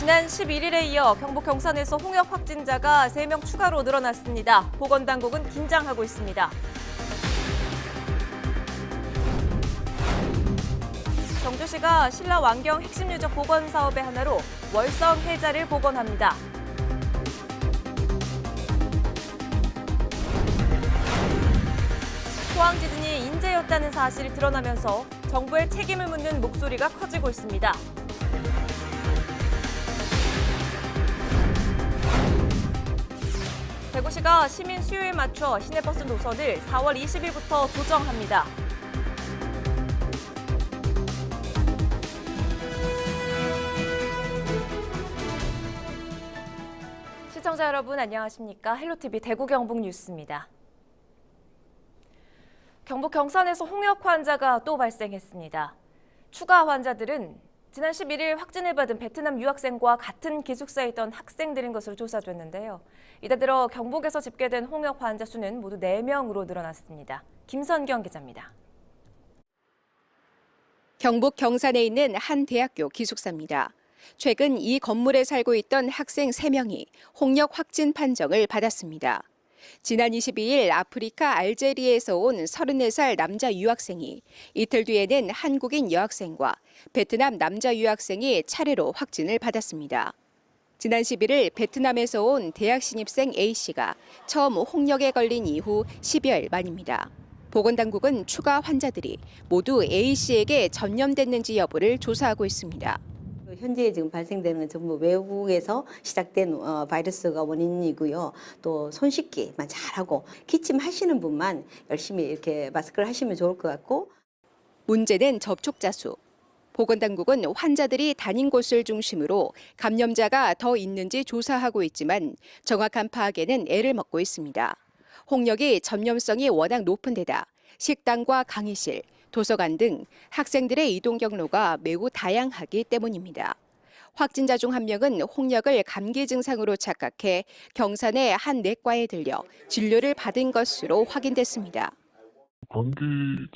지난 11일에 이어 경북 경산에서 홍역 확진자가 3명 추가로 늘어났습니다. 보건당국은 긴장하고 있습니다. 경주시가 신라 완경 핵심 유적 복원 사업의 하나로 월성 해자를 복원합니다. 포항 지진이 인재였다는 사실이 드러나면서 정부의 책임을 묻는 목소리가 커지고 있습니다. 대구시가 시민 수요에 맞춰 시내버스 노선을 4월 20일부터 조정합니다. 시청자 여러분 안녕하십니까? 헬로티비 대구 경북 뉴스입니다. 경북 경산에서 홍역 환자가 또 발생했습니다. 추가 환자들은 지난 11일 확진을 받은 베트남 유학생과 같은 기숙사에 있던 학생들인 것으로 조사됐는데요. 이달 들어 경북에서 집계된 홍역 환자 수는 모두 4명으로 늘어났습니다. 김선경 기자입니다. 경북 경산에 있는 한 대학교 기숙사입니다. 최근 이 건물에 살고 있던 학생 3명이 홍역 확진 판정을 받았습니다. 지난 22일 아프리카 알제리에서 온 34살 남자 유학생이, 이틀 뒤에는 한국인 여학생과 베트남 남자 유학생이 차례로 확진을 받았습니다. 지난 11일 베트남에서 온 대학 신입생 A씨가 처음 홍역에 걸린 이후 10여일 만입니다. 보건당국은 추가 환자들이 모두 A씨에게 전염됐는지 여부를 조사하고 있습니다. 현재 지금 발생되는 건 전부 외국에서 시작된 바이러스가 원인이고요. 또 손 씻기만 잘하고 기침하시는 분만 열심히 이렇게 마스크를 하시면 좋을 것 같고. 문제는 접촉자 수. 보건당국은 환자들이 다닌 곳을 중심으로 감염자가 더 있는지 조사하고 있지만 정확한 파악에는 애를 먹고 있습니다. 홍역이 전염성이 워낙 높은 데다 식당과 강의실, 도서관 등 학생들의 이동 경로가 매우 다양하기 때문입니다. 확진자 중 한 명은 홍역을 감기 증상으로 착각해 경산의 한 내과에 들려 진료를 받은 것으로 확인됐습니다. 감기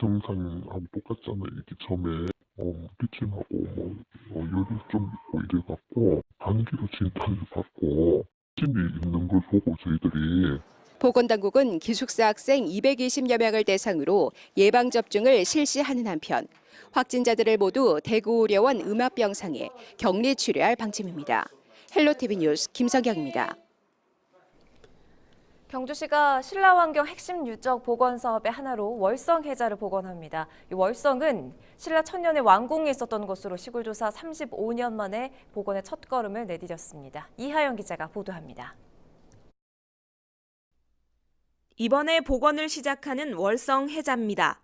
증상하고 똑같잖아요. 이게 처음에 기침하고 열이 좀 있고 이래갖고 감기로 진단을 받고 침이 있는 걸 보고 저희들이 보건당국은 기숙사 학생 220여 명을 대상으로 예방접종을 실시하는 한편 확진자들을 모두 대구의료원 음압병상에 격리치료할 방침입니다. 헬로티비 뉴스 김성경입니다. 경주시가 신라 완경 핵심 유적 복원 사업의 하나로 월성 해자를 복원합니다. 이 월성은 신라 천년의 왕궁에 있었던 것으로 시골조사 35년 만에 복원의 첫걸음을 내디뎠습니다. 이하영 기자가 보도합니다. 이번에 복원을 시작하는 월성 해자입니다.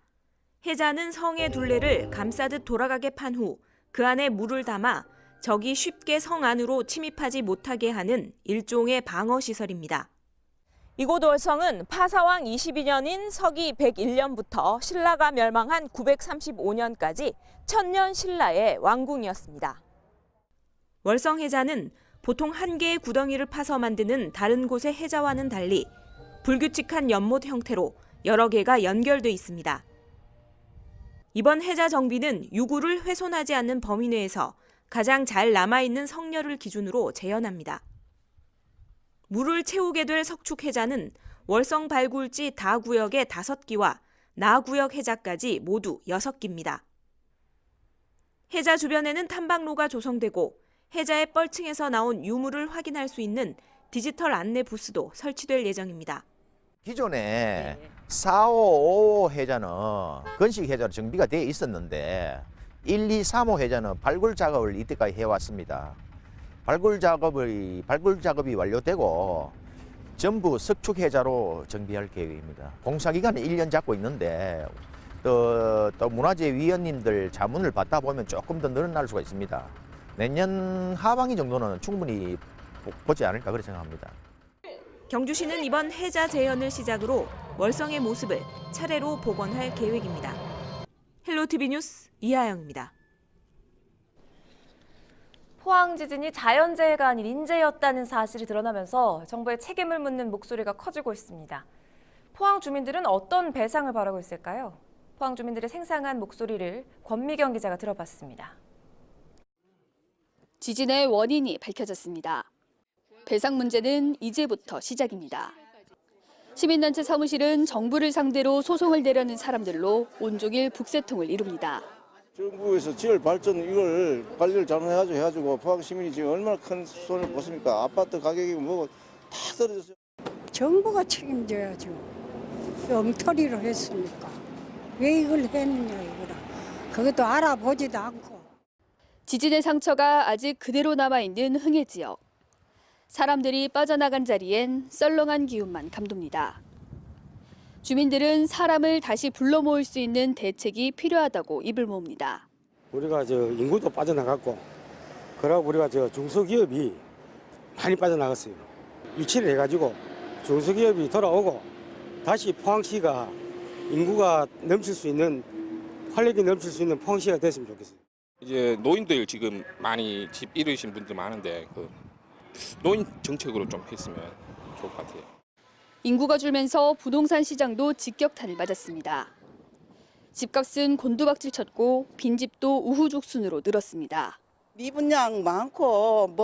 해자는 성의 둘레를 감싸듯 돌아가게 판 후 그 안에 물을 담아 적이 쉽게 성 안으로 침입하지 못하게 하는 일종의 방어시설입니다. 이곳 월성은 파사왕 22년인 서기 101년부터 신라가 멸망한 935년까지 천년 신라의 왕궁이었습니다. 월성 해자는 보통 한 개의 구덩이를 파서 만드는 다른 곳의 해자와는 달리 불규칙한 연못 형태로 여러 개가 연결돼 있습니다. 이번 해자 정비는 유구를 훼손하지 않는 범위 내에서 가장 잘 남아있는 성녀를 기준으로 재현합니다. 물을 채우게 될 석축 해자는 월성 발굴지 다구역의 5기와 나구역 해자까지 모두 6기입니다. 해자 주변에는 탐방로가 조성되고 해자의 뻘층에서 나온 유물을 확인할 수 있는 디지털 안내 부스도 설치될 예정입니다. 기존에 4, 5, 5 해자는 건식 해자로 정비가 되어 있었는데 1, 2, 3호 해자는 발굴 작업을 이때까지 해왔습니다. 발굴 작업이 완료되고 전부 석축 해자로 정비할 계획입니다. 공사 기간은 1년 잡고 있는데 또 문화재 위원님들 자문을 받다 보면 조금 더 늘어날 수가 있습니다. 내년 하반기 정도는 충분히 보지 않을까 그렇게 생각합니다. 경주시는 이번 해자 재현을 시작으로 월성의 모습을 차례로 복원할 계획입니다. 헬로티비 뉴스 이하영입니다. 포항 지진이 자연재해가 아닌 인재였다는 사실이 드러나면서 정부의 책임을 묻는 목소리가 커지고 있습니다. 포항 주민들은 어떤 배상을 바라고 있을까요? 포항 주민들의 생생한 목소리를 권미경 기자가 들어봤습니다. 지진의 원인이 밝혀졌습니다. 배상 문제는 이제부터 시작입니다. 시민단체 사무실은 정부를 상대로 소송을 내려는 사람들로 온종일 북새통을 이룹니다. 정부에서 지역 발전 이걸 관리를 잘 해가지고 포항 시민이 지금 얼마나 큰 손을 벗습니까? 아파트 가격이 뭐고 다 떨어졌어요. 정부가 책임져야죠. 엉터리로 했으니까. 왜 이걸 했느냐 이거라. 그것도 알아보지도 않고. 지진의 상처가 아직 그대로 남아있는 흥해 지역. 사람들이 빠져나간 자리엔 썰렁한 기운만 감돕니다. 주민들은 사람을 다시 불러 모을 수 있는 대책이 필요하다고 입을 모읍니다. 우리가 인구도 빠져나갔고, 그러고 우리가 중소기업이 많이 빠져나갔어요. 유치를 해가지고 중소기업이 돌아오고 다시 포항시가 인구가 넘칠 수 있는 활력이 넘칠 수 있는 포항시가 됐으면 좋겠어요. 이제 노인들 지금 많이 집 잃으신 분들 많은데 노인 정책으로 좀 했으면 좋을 것 같아요. 인구가 줄면서 부동산 시장도 직격탄을 맞았습니다. 집값은 곤두박질 쳤고 빈집도 우후죽순으로 늘었습니다. 미분양 많고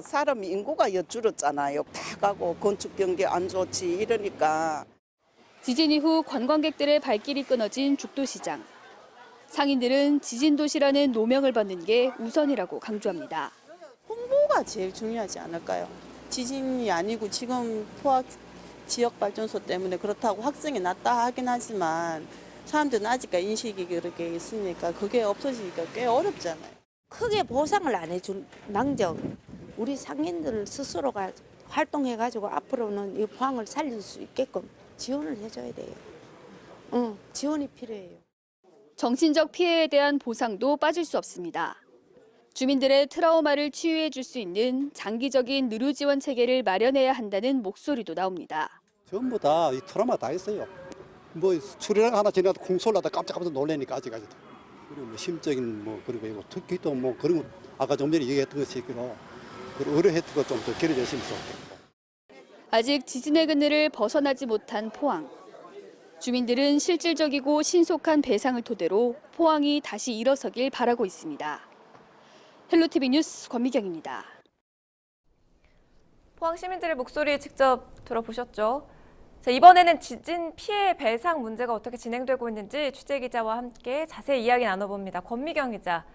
사람 인구가 줄었잖아요. 다 가고 건축 경기 안 좋지 이러니까. 지진 이후 관광객들의 발길이 끊어진 죽도시장. 상인들은 지진도시라는 노명을 받는 게 우선이라고 강조합니다. 홍보가 제일 중요하지 않을까요? 지진이 아니고 지금 포항 지역발전소 때문에 그렇다고 확성이 낮다 하긴 하지만 사람들은 아직까지 인식이 그렇게 있으니까 그게 없어지기가 꽤 어렵잖아요. 크게 보상을 안 해준 망정 우리 상인들 스스로가 활동해가지고 앞으로는 이 포항을 살릴 수 있게끔 지원을 해줘야 돼요. 지원이 필요해요. 정신적 피해에 대한 보상도 빠질 수 없습니다. 주민들의 트라우마를 치유해 줄 수 있는 장기적인 의료 지원 체계를 마련해야 한다는 목소리도 나옵니다. 전부 다 이 트라우마 다 있어요. 수리랑 하나 지나도 콩 쏠라다 깜짝깜짝 놀라니까 아직까지도. 그리고 심적인 그리고 특히도 그런 거 아까 좀 전에 얘기했던 것처럼 의료혜택도 좀 더 길어졌으면 좋겠고. 아직 지진의 그늘을 벗어나지 못한 포항. 주민들은 실질적이고 신속한 배상을 토대로 포항이 다시 일어서길 바라고 있습니다. 헬로티비 뉴스 권미경입니다. 포항 시민들의 목소리 직접 들어보셨죠? 자, 이번에는 지진 피해 배상 문제가 어떻게 진행되고 있는지 취재기자와 함께 자세히 이야기 나눠봅니다. 권미경 기자.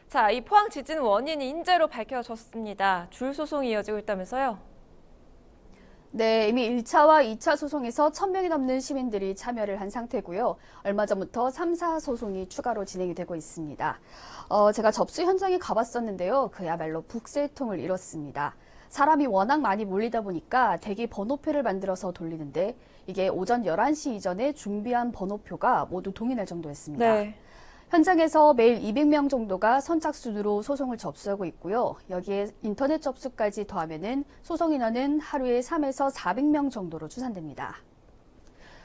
자, 이 포항 지진 원인이 인재로 밝혀졌습니다. 줄 소송이 이어지고 있다면서요? 네, 이미 1차와 2차 소송에서 1,000명이 넘는 시민들이 참여를 한 상태고요. 얼마 전부터 3, 4 소송이 추가로 진행이 되고 있습니다. 제가 접수 현장에 가봤었는데요. 그야말로 북새통을 이뤘습니다. 사람이 워낙 많이 몰리다 보니까 대기 번호표를 만들어서 돌리는데 이게 오전 11시 이전에 준비한 번호표가 모두 동일할 정도였습니다. 네. 현장에서 매일 200명 정도가 선착순으로 소송을 접수하고 있고요. 여기에 인터넷 접수까지 더하면은 소송 인원은 하루에 3에서 400명 정도로 추산됩니다.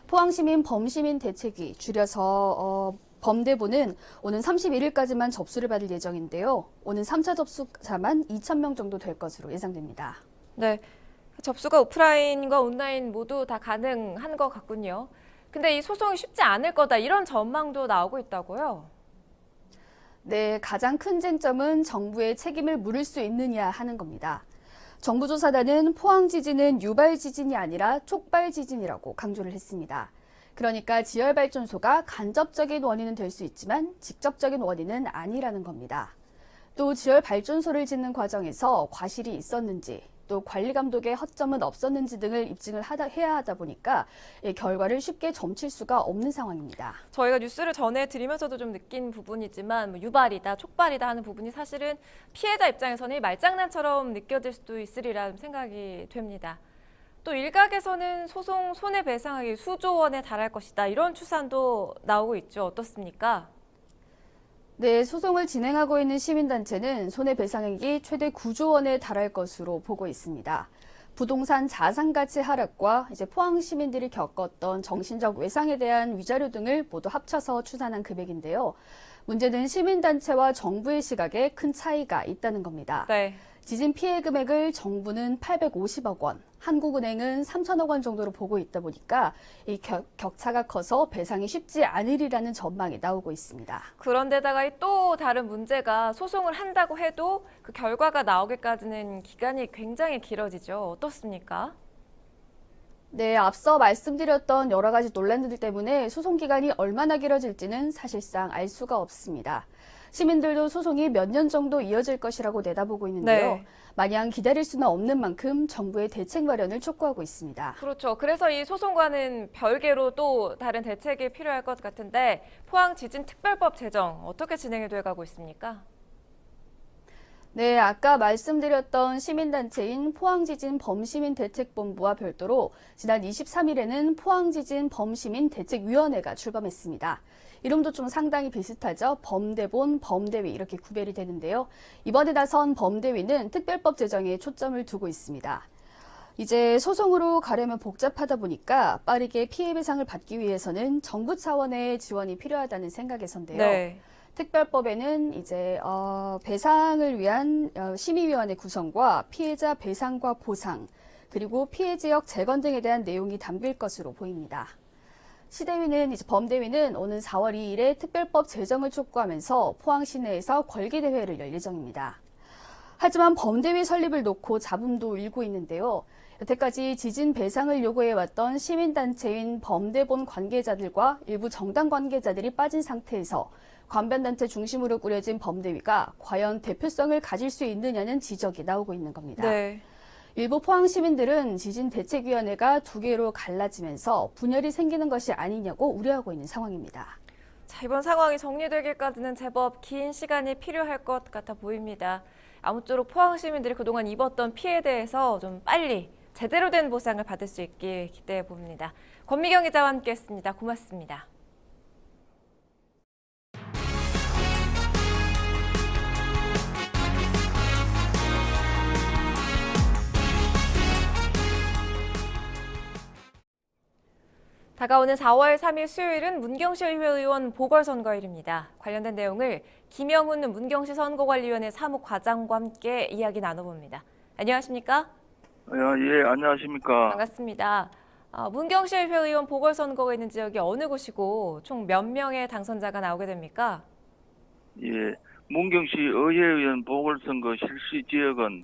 포항시민 범시민 대책위 줄여서 범대부는 오는 31일까지만 접수를 받을 예정인데요. 오는 3차 접수자만 2,000명 정도 될 것으로 예상됩니다. 네, 접수가 오프라인과 온라인 모두 다 가능한 것 같군요. 근데 이 소송이 쉽지 않을 거다 이런 전망도 나오고 있다고요? 네, 가장 큰 쟁점은 정부의 책임을 물을 수 있느냐 하는 겁니다. 정부조사단은 포항 지진은 유발 지진이 아니라 촉발 지진이라고 강조를 했습니다. 그러니까 지열발전소가 간접적인 원인은 될 수 있지만 직접적인 원인은 아니라는 겁니다. 또 지열발전소를 짓는 과정에서 과실이 있었는지 또 관리 감독의 허점은 없었는지 등을 입증을 해야 하다 보니까 결과를 쉽게 점칠 수가 없는 상황입니다. 저희가 뉴스를 전해드리면서도 좀 느낀 부분이지만 유발이다, 촉발이다 하는 부분이 사실은 피해자 입장에서는 말장난처럼 느껴질 수도 있으리라 생각이 됩니다. 또 일각에서는 소송 손해배상액이 수조 원에 달할 것이다 이런 추산도 나오고 있죠. 어떻습니까? 네, 소송을 진행하고 있는 시민단체는 손해배상액이 최대 9조 원에 달할 것으로 보고 있습니다. 부동산 자산가치 하락과 포항 시민들이 겪었던 정신적 외상에 대한 위자료 등을 모두 합쳐서 추산한 금액인데요. 문제는 시민단체와 정부의 시각에 큰 차이가 있다는 겁니다. 네. 지진 피해 금액을 정부는 850억 원, 한국은행은 3천억 원 정도로 보고 있다 보니까 이 격차가 커서 배상이 쉽지 않으리라는 전망이 나오고 있습니다. 그런데다가 이 또 다른 문제가 소송을 한다고 해도 그 결과가 나오기까지는 기간이 굉장히 길어지죠. 어떻습니까? 네, 앞서 말씀드렸던 여러 가지 논란들 때문에 소송 기간이 얼마나 길어질지는 사실상 알 수가 없습니다. 시민들도 소송이 몇 년 정도 이어질 것이라고 내다보고 있는데요. 네. 마냥 기다릴 수는 없는 만큼 정부의 대책 마련을 촉구하고 있습니다. 그렇죠. 그래서 이 소송과는 별개로 또 다른 대책이 필요할 것 같은데 포항지진특별법 제정 어떻게 진행이 돼가고 있습니까? 네, 아까 말씀드렸던 시민단체인 포항지진 범시민대책본부와 별도로 지난 23일에는 포항지진 범시민대책위원회가 출범했습니다. 이름도 좀 상당히 비슷하죠. 범대본, 범대위 이렇게 구별이 되는데요. 이번에 나선 범대위는 특별법 제정에 초점을 두고 있습니다. 이제 소송으로 가려면 복잡하다 보니까 빠르게 피해 배상을 받기 위해서는 정부 차원의 지원이 필요하다는 생각에서인데요. 네. 특별법에는 이제 배상을 위한 심의위원회 구성과 피해자 배상과 보상, 그리고 피해 지역 재건 등에 대한 내용이 담길 것으로 보입니다. 범대위는 오는 4월 2일에 특별법 제정을 촉구하면서 포항 시내에서 걸기대회를 열 예정입니다. 하지만 범대위 설립을 놓고 잡음도 일고 있는데요. 여태까지 지진 배상을 요구해왔던 시민단체인 범대본 관계자들과 일부 정당 관계자들이 빠진 상태에서 관변단체 중심으로 꾸려진 범대위가 과연 대표성을 가질 수 있느냐는 지적이 나오고 있는 겁니다. 네. 일부 포항 시민들은 지진대책위원회가 두 개로 갈라지면서 분열이 생기는 것이 아니냐고 우려하고 있는 상황입니다. 자, 이번 상황이 정리되기까지는 제법 긴 시간이 필요할 것 같아 보입니다. 아무쪼록 포항 시민들이 그동안 입었던 피해에 대해서 좀 빨리 제대로 된 보상을 받을 수 있길 기대해 봅니다. 권미경 기자와 함께했습니다. 고맙습니다. 다가오는 4월 3일 수요일은 문경시의회 의원 보궐선거일입니다. 관련된 내용을 김영훈 문경시 선거관리위원회 사무과장과 함께 이야기 나눠봅니다. 안녕하십니까? 예, 안녕하십니까? 반갑습니다. 문경시의회 의원 보궐선거가 있는 지역이 어느 곳이고 총 몇 명의 당선자가 나오게 됩니까? 예, 문경시 의회의원 보궐선거 실시 지역은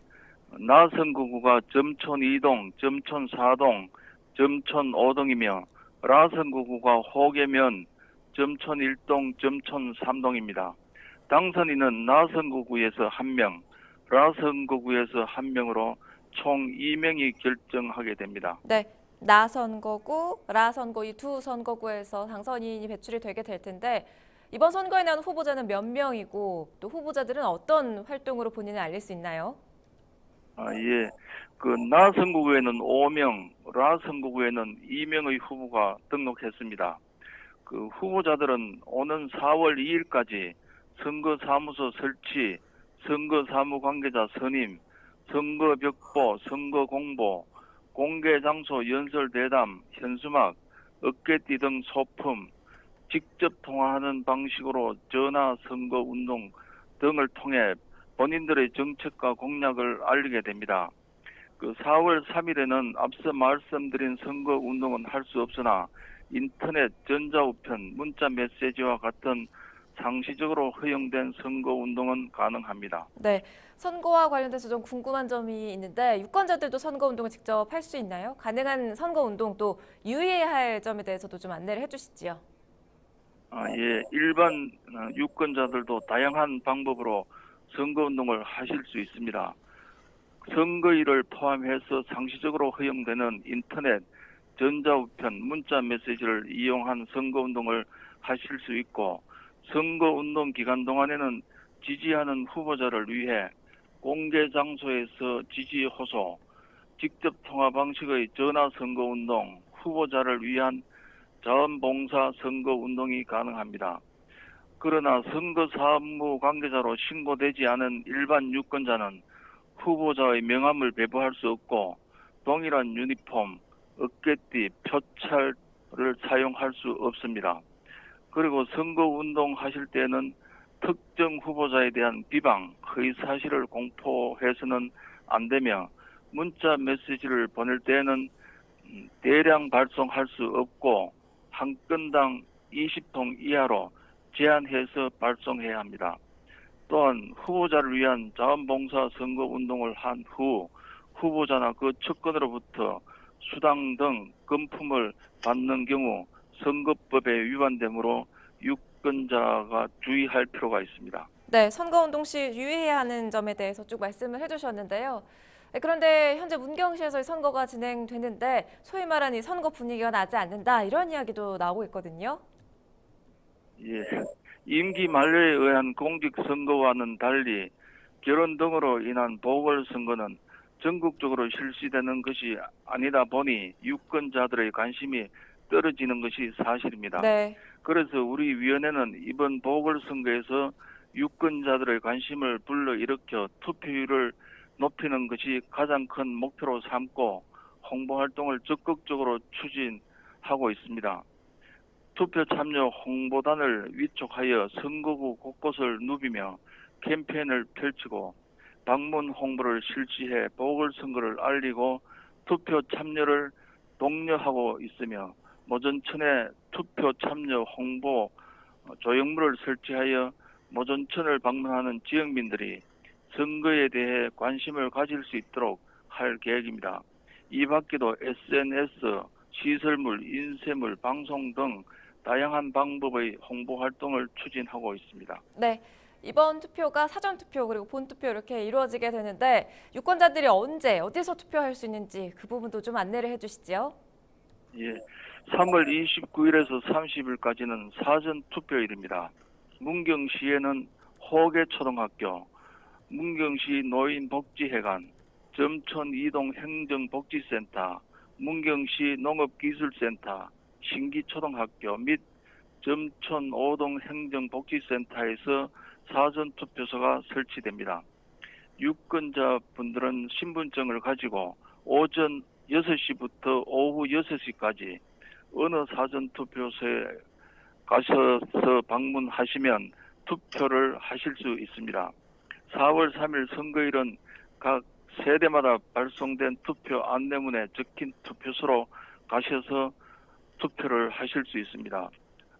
나선구가 점촌 2동, 점촌 4동, 점촌 5동이며 라선구가 호계면, 점촌 1동, 점촌 3동입니다. 당선인은 나선구에서 1명, 라선구에서 1명으로 총 2명이 결정하게 됩니다. 네, 나선거구, 라선거 이 두 선거구에서 당선인이 배출이 되게 될 텐데 이번 선거에 나온 후보자는 몇 명이고 또 후보자들은 어떤 활동으로 본인을 알릴 수 있나요? 예. 나선구에는 5명, 라선구에는 2명의 후보가 등록했습니다. 후보자들은 오는 4월 2일까지 선거사무소 설치, 선거사무관계자 선임, 선거벽보, 선거공보, 공개장소 연설대담, 현수막, 어깨띠 등 소품, 직접 통화하는 방식으로 전화 선거운동 등을 통해 본인들의 정책과 공약을 알리게 됩니다. 4월 3일에는 앞서 말씀드린 선거운동은 할 수 없으나 인터넷, 전자우편, 문자 메시지와 같은 상시적으로 허용된 선거운동은 가능합니다. 네, 선거와 관련돼서 좀 궁금한 점이 있는데 유권자들도 선거운동을 직접 할 수 있나요? 가능한 선거운동 또 유의해야 할 점에 대해서도 좀 안내를 해주시지요. 예, 일반 유권자들도 다양한 방법으로 선거운동을 하실 수 있습니다. 선거일을 포함해서 상시적으로 허용되는 인터넷, 전자우편, 문자 메시지를 이용한 선거운동을 하실 수 있고 선거운동 기간 동안에는 지지하는 후보자를 위해 공개 장소에서 지지 호소, 직접 통화 방식의 전화 선거운동, 후보자를 위한 자원봉사 선거운동이 가능합니다. 그러나 선거사무 관계자로 신고되지 않은 일반 유권자는 후보자의 명함을 배부할 수 없고 동일한 유니폼, 어깨띠, 표찰을 사용할 수 없습니다. 그리고 선거운동 하실 때는 특정 후보자에 대한 비방, 허위 사실을 공포해서는 안 되며 문자 메시지를 보낼 때에는 대량 발송할 수 없고 한 건당 20통 이하로 제한해서 발송해야 합니다. 또한 후보자를 위한 자원봉사 선거운동을 한 후 후보자나 그 측근으로부터 수당 등 금품을 받는 경우 선거법에 위반되므로 유권자가 주의할 필요가 있습니다. 네, 선거운동 시 유의해야 하는 점에 대해서 쭉 말씀을 해주셨는데요. 네, 그런데 현재 문경시에서 선거가 진행되는데 소위 말하는 이 선거 분위기가 나지 않는다 이런 이야기도 나오고 있거든요. 예, 임기 만료에 의한 공직선거와는 달리 결혼 등으로 인한 보궐선거는 전국적으로 실시되는 것이 아니다 보니 유권자들의 관심이 떨어지는 것이 사실입니다. 네. 그래서 우리 위원회는 이번 보궐선거에서 유권자들의 관심을 불러일으켜 투표율을 높이는 것이 가장 큰 목표로 삼고 홍보활동을 적극적으로 추진하고 있습니다. 투표 참여 홍보단을 위촉하여 선거구 곳곳을 누비며 캠페인을 펼치고 방문 홍보를 실시해 보궐선거를 알리고 투표 참여를 독려하고 있으며 모전천에 투표 참여 홍보 조형물을 설치하여 모전천을 방문하는 지역민들이 선거에 대해 관심을 가질 수 있도록 할 계획입니다. 이 밖에도 SNS, 시설물, 인쇄물, 방송 등 다양한 방법의 홍보 활동을 추진하고 있습니다. 네. 이번 투표가 사전투표 그리고 본투표 이렇게 이루어지게 되는데 유권자들이 언제 어디서 투표할 수 있는지 그 부분도 좀 안내를 해주시죠. 예, 3월 29일에서 30일까지는 사전투표일입니다. 문경시에는 호계초등학교, 문경시 노인복지회관, 점촌 이동 행정복지센터, 문경시 농업기술센터, 신기초등학교 및 점촌 5동 행정복지센터에서 사전투표소가 설치됩니다. 유권자분들은 신분증을 가지고 오전 6시부터 오후 6시까지 어느 사전투표소에 가셔서 방문하시면 투표를 하실 수 있습니다. 4월 3일 선거일은 각 세대마다 발송된 투표 안내문에 적힌 투표소로 가셔서 투표를 하실 수 있습니다.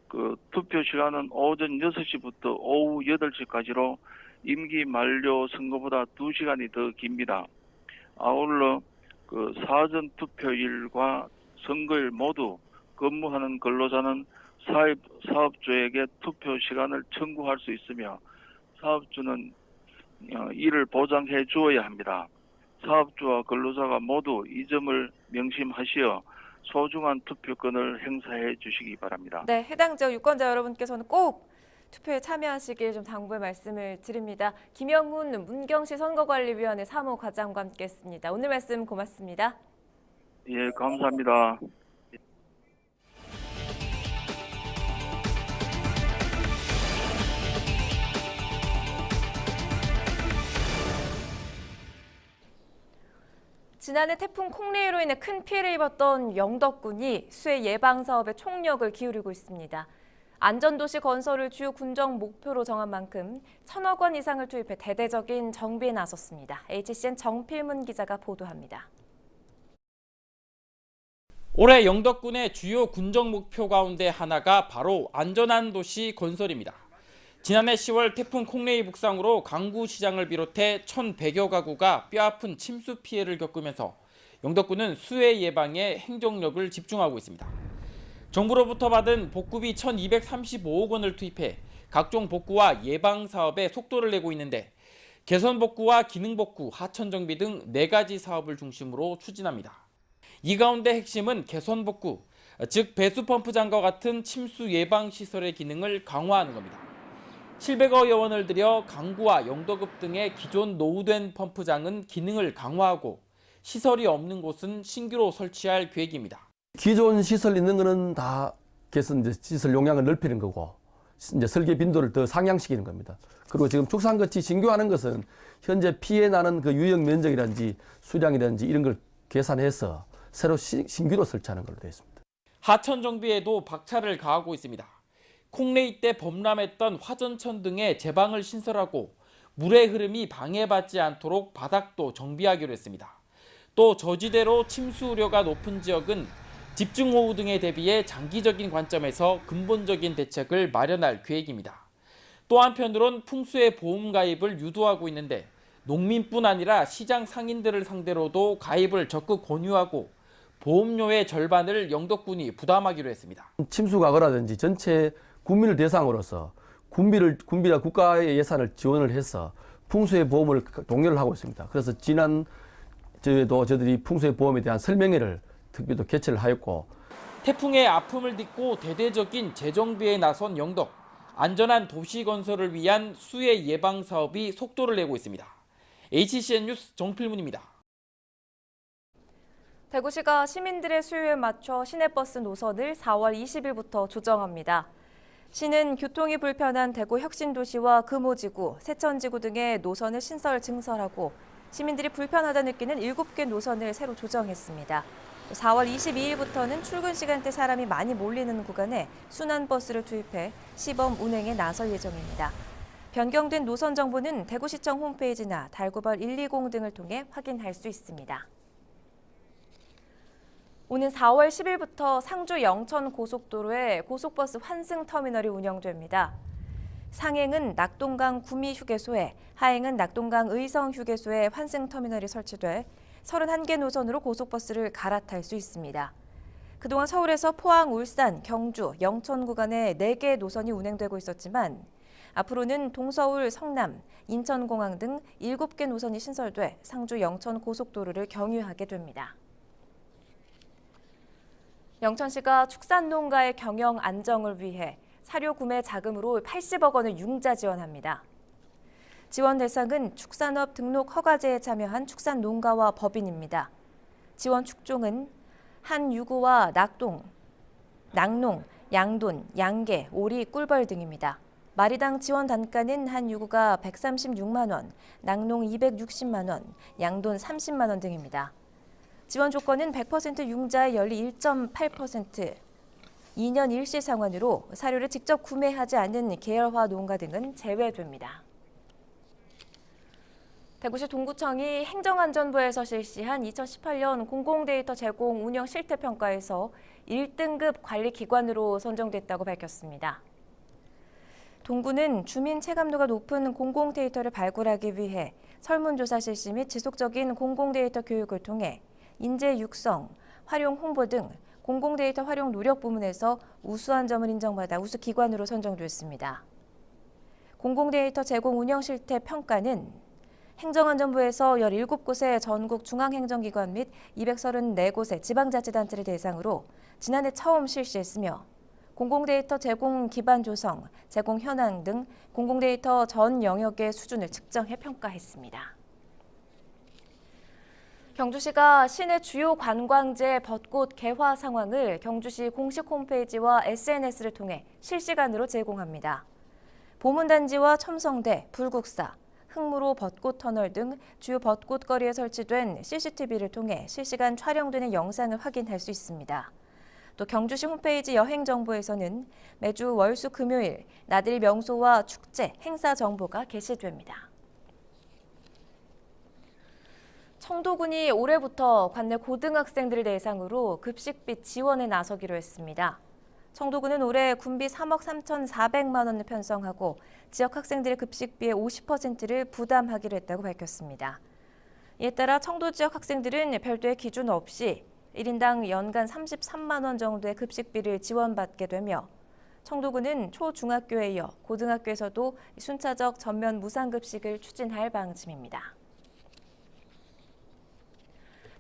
그 투표 시간은 오전 6시부터 오후 8시까지로 임기 만료 선거보다 2시간이 더 깁니다. 아울러 그 사전 투표일과 선거일 모두 근무하는 근로자는 사업주에게 투표 시간을 청구할 수 있으며 사업주는 이를 보장해 주어야 합니다. 사업주와 근로자가 모두 이 점을 명심하시어 소중한 투표권을 행사해 주시기 바랍니다. 네, 해당 지역 유권자 여러분께서는 꼭 투표에 참여하시길 좀 당부의 말씀을 드립니다. 김영훈 문경시 선거관리위원회 사무과장과 함께했습니다. 오늘 말씀 고맙습니다. 예, 감사합니다. 지난해 태풍 콩레이로 인해 큰 피해를 입었던 영덕군이 수해 예방 사업에 총력을 기울이고 있습니다. 안전도시 건설을 주요 군정 목표로 정한 만큼 1,000억 원 이상을 투입해 대대적인 정비에 나섰습니다. HCN 정필문 기자가 보도합니다. 올해 영덕군의 주요 군정 목표 가운데 하나가 바로 안전한 도시 건설입니다. 지난해 10월 태풍 콩레이 북상으로 강구시장을 비롯해 1,100여 가구가 뼈아픈 침수 피해를 겪으면서 영덕군은 수해 예방에 행정력을 집중하고 있습니다. 정부로부터 받은 복구비 1,235억 원을 투입해 각종 복구와 예방 사업에 속도를 내고 있는데 개선 복구와 기능 복구, 하천 정비 등 4가지 사업을 중심으로 추진합니다. 이 가운데 핵심은 개선 복구, 즉 배수 펌프장과 같은 침수 예방 시설의 기능을 강화하는 겁니다. 700여 원을 들여 강구와 영덕읍 등의 기존 노후된 펌프장은 기능을 강화하고 시설이 없는 곳은 신규로 설치할 계획입니다. 기존 시설 있는 거는 다 개선 시설 용량을 넓히는 거고 이제 설계 빈도를 더 상향시키는 겁니다. 그리고 지금 축산거치 신규하는 것은 현재 피해 나는 그 유역 면적이라든지 수량이라든지 이런 걸 계산해서 새로 신규로 설치하는 걸로 되어 있습니다. 하천 정비에도 박차를 가하고 있습니다. 콩레이 때 범람했던 화전천 등의 제방을 신설하고 물의 흐름이 방해받지 않도록 바닥도 정비하기로 했습니다. 또 저지대로 침수 우려가 높은 지역은 집중호우 등에 대비해 장기적인 관점에서 근본적인 대책을 마련할 계획입니다. 또 한편으론 풍수의 보험 가입을 유도하고 있는데 농민뿐 아니라 시장 상인들을 상대로도 가입을 적극 권유하고 보험료의 절반을 영덕군이 부담하기로 했습니다. 침수과거라든지 전체 국민을 대상으로서 군비나 국가의 예산을 지원을 해서 풍수의 보험을 독려를 하고 있습니다. 그래서 지난 저희도 저들이 풍수의 보험에 대한 설명회를 특별히 개최를 하였고, 태풍의 아픔을 딛고 대대적인 재정비에 나선 영덕. 안전한 도시 건설을 위한 수해 예방 사업이 속도를 내고 있습니다. HCN 뉴스 정필문입니다. 대구시가 시민들의 수요에 맞춰 시내버스 노선을 4월 20일부터 조정합니다. 시는 교통이 불편한 대구 혁신도시와 금호지구, 세천지구 등의 노선을 신설 증설하고 시민들이 불편하다 느끼는 7개 노선을 새로 조정했습니다. 4월 22일부터는 출근 시간대 사람이 많이 몰리는 구간에 순환버스를 투입해 시범 운행에 나설 예정입니다. 변경된 노선 정보는 대구시청 홈페이지나 달구벌 120 등을 통해 확인할 수 있습니다. 오는 4월 10일부터 상주 영천 고속도로에 고속버스 환승터미널이 운영됩니다. 상행은 낙동강 구미휴게소에, 하행은 낙동강 의성휴게소에 환승터미널이 설치돼 31개 노선으로 고속버스를 갈아탈 수 있습니다. 그동안 서울에서 포항, 울산, 경주, 영천 구간에 4개 노선이 운행되고 있었지만 앞으로는 동서울, 성남, 인천공항 등 7개 노선이 신설돼 상주 영천 고속도로를 경유하게 됩니다. 영천시가 축산농가의 경영 안정을 위해 사료 구매 자금으로 80억 원을 융자 지원합니다. 지원 대상은 축산업 등록 허가제에 참여한 축산농가와 법인입니다. 지원 축종은 한 유구와 낙농, 양돈, 양계, 오리, 꿀벌 등입니다. 마리당 지원 단가는 한 유구가 136만 원, 낙농 260만 원, 양돈 30만 원 등입니다. 지원 조건은 100% 융자의 연리 1.8%, 2년 일시 상환으로 사료를 직접 구매하지 않는 계열화 농가 등은 제외됩니다. 대구시 동구청이 행정안전부에서 실시한 2018년 공공데이터 제공 운영 실태평가에서 1등급 관리기관으로 선정됐다고 밝혔습니다. 동구는 주민 체감도가 높은 공공데이터를 발굴하기 위해 설문조사 실시 및 지속적인 공공데이터 교육을 통해 인재 육성, 활용 홍보 등 공공데이터 활용 노력 부문에서 우수한 점을 인정받아 우수기관으로 선정됐습니다. 공공데이터 제공 운영 실태 평가는 행정안전부에서 17곳의 전국 중앙행정기관 및 234곳의 지방자치단체를 대상으로 지난해 처음 실시했으며 공공데이터 제공 기반 조성, 제공 현황 등 공공데이터 전 영역의 수준을 측정해 평가했습니다. 경주시가 시내 주요 관광지 벚꽃 개화 상황을 경주시 공식 홈페이지와 SNS를 통해 실시간으로 제공합니다. 보문단지와 첨성대, 불국사, 흑무로 벚꽃 터널 등 주요 벚꽃 거리에 설치된 CCTV를 통해 실시간 촬영되는 영상을 확인할 수 있습니다. 또 경주시 홈페이지 여행정보에서는 매주 월, 수, 금요일 나들이 명소와 축제, 행사 정보가 게시됩니다. 청도군이 올해부터 관내 고등학생들을 대상으로 급식비 지원에 나서기로 했습니다. 청도군은 올해 군비 3억 3,400만 원을 편성하고 지역 학생들의 급식비의 50%를 부담하기로 했다고 밝혔습니다. 이에 따라 청도 지역 학생들은 별도의 기준 없이 1인당 연간 33만 원 정도의 급식비를 지원받게 되며 청도군은 초중학교에 이어 고등학교에서도 순차적 전면 무상급식을 추진할 방침입니다.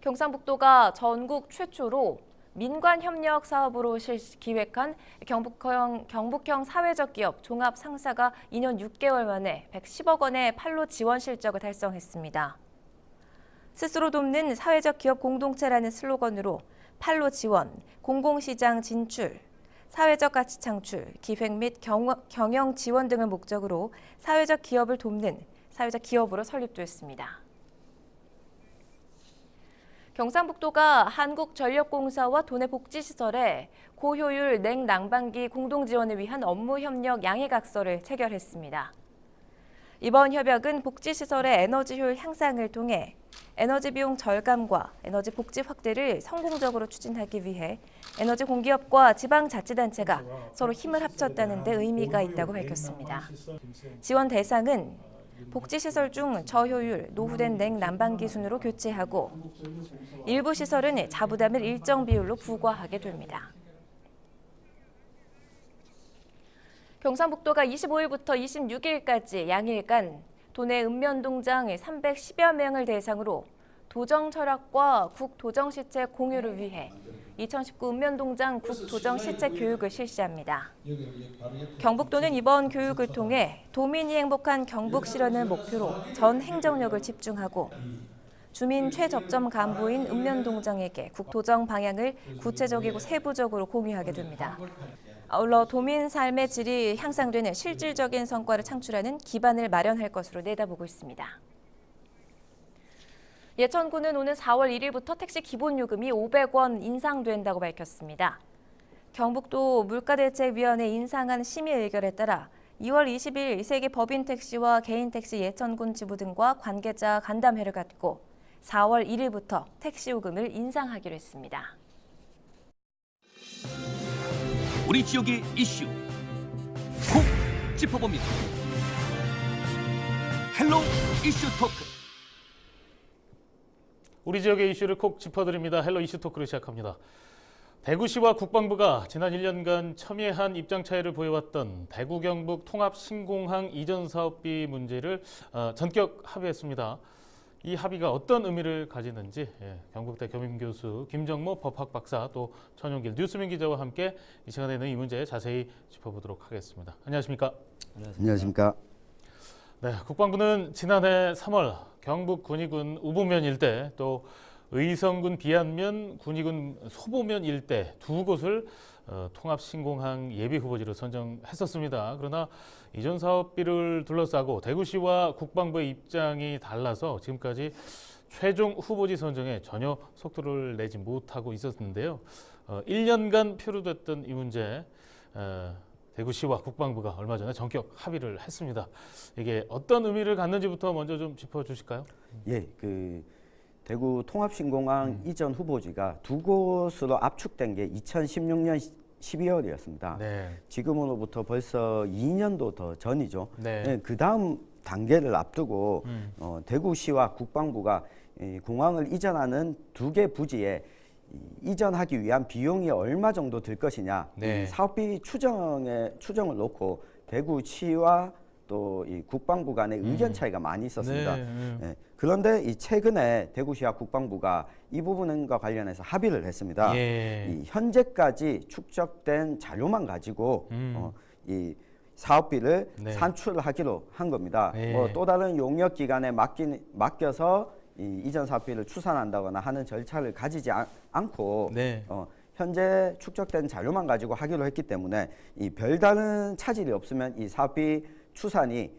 경상북도가 전국 최초로 민관협력 사업으로 기획한 경북형 사회적 기업 종합 상사가 2년 6개월 만에 110억 원의 판로 지원 실적을 달성했습니다. 스스로 돕는 사회적 기업 공동체라는 슬로건으로 판로 지원, 공공시장 진출, 사회적 가치 창출, 기획 및 경영 지원 등을 목적으로 사회적 기업을 돕는 사회적 기업으로 설립됐습니다. 경상북도가 한국전력공사와 도내복지시설에 고효율 냉난방기 공동지원을 위한 업무협력 양해각서를 체결했습니다. 이번 협약은 복지시설의 에너지 효율 향상을 통해 에너지 비용 절감과 에너지 복지 확대를 성공적으로 추진하기 위해 에너지 공기업과 지방자치단체가 서로 힘을 합쳤다는 데 의미가 있다고 밝혔습니다. 지원 대상은 복지시설 중 저효율, 노후된 냉난방기 순으로 교체하고 일부 시설은 자부담을 일정 비율로 부과하게 됩니다. 경상북도가 25일부터 26일까지 양일간 도내 읍면동장 310여 명을 대상으로 도정 철학과 국도정 시책 공유를 위해 2019 읍면동장 국도정 시책 교육을 실시합니다. 경북도는 이번 교육을 통해 도민이 행복한 경북 실현을 목표로 전 행정력을 집중하고 주민 최접점 간부인 읍면동장에게 국도정 방향을 구체적이고 세부적으로 공유하게 됩니다. 아울러 도민 삶의 질이 향상되는 실질적인 성과를 창출하는 기반을 마련할 것으로 내다보고 있습니다. 예천군은 오는 4월 1일부터 택시 기본요금이 500원 인상된다고 밝혔습니다. 경북도 물가대책위원회 인상안 심의 의결에 따라 2월 20일 세계 법인 택시와 개인 택시 예천군 지부 등과 관계자 간담회를 갖고 4월 1일부터 택시 요금을 인상하기로 했습니다. 우리 지역의 이슈 콕 짚어봅니다. 헬로 이슈 토크. 우리 지역의 이슈를 콕 짚어드립니다. 헬로 이슈 토크를 시작합니다. 대구시와 국방부가 지난 1년간 첨예한 입장 차이를 보여왔던 대구 경북 통합 신공항 이전 사업비 문제를 전격 합의했습니다. 이 합의가 어떤 의미를 가지는지 경북대 겸임교수 김정모 법학 박사 또 전용길 뉴스민 기자와 함께 이 시간에는 이 문제 자세히 짚어보도록 하겠습니다. 안녕하십니까? 안녕하십니까? 네, 국방부는 지난해 3월 경북 군위군 우부면 일대 또 의성군 비안면 군위군 소보면 일대 두 곳을 통합 신공항 예비 후보지로 선정했었습니다. 그러나 이전 사업비를 둘러싸고 대구시와 국방부의 입장이 달라서 지금까지 최종 후보지 선정에 전혀 속도를 내지 못하고 있었는데요. 1년간 표류됐던 이 문제 대구시와 국방부가 얼마 전에 전격 합의를 했습니다. 이게 어떤 의미를 갖는지부터 먼저 좀 짚어주실까요? 예, 대구 통합신공항 이전 후보지가 두 곳으로 압축된 게 2016년 12월이었습니다. 네. 지금으로부터 벌써 2년도 더 전이죠. 네. 그 다음 단계를 앞두고 대구시와 국방부가 이 공항을 이전하는 두 개 부지에 이전하기 위한 비용이 얼마 정도 들 것이냐, 네. 이 사업비 추정을 놓고 대구시와 또 이 국방부 간의 의견 차이가 많이 있었습니다. 네. 그런데 이 최근에 대구시와 국방부가 이 부분과 관련해서 합의를 했습니다. 예. 이 현재까지 축적된 자료만 가지고 이 사업비를 네. 산출을 하기로 한 겁니다. 예. 또 다른 용역 기관에 맡겨서 이 이전 사업비를 추산한다거나 하는 절차를 가지지 않고 네. 현재 축적된 자료만 가지고 하기로 했기 때문에 이 별다른 차질이 없으면 이 사업비 추산이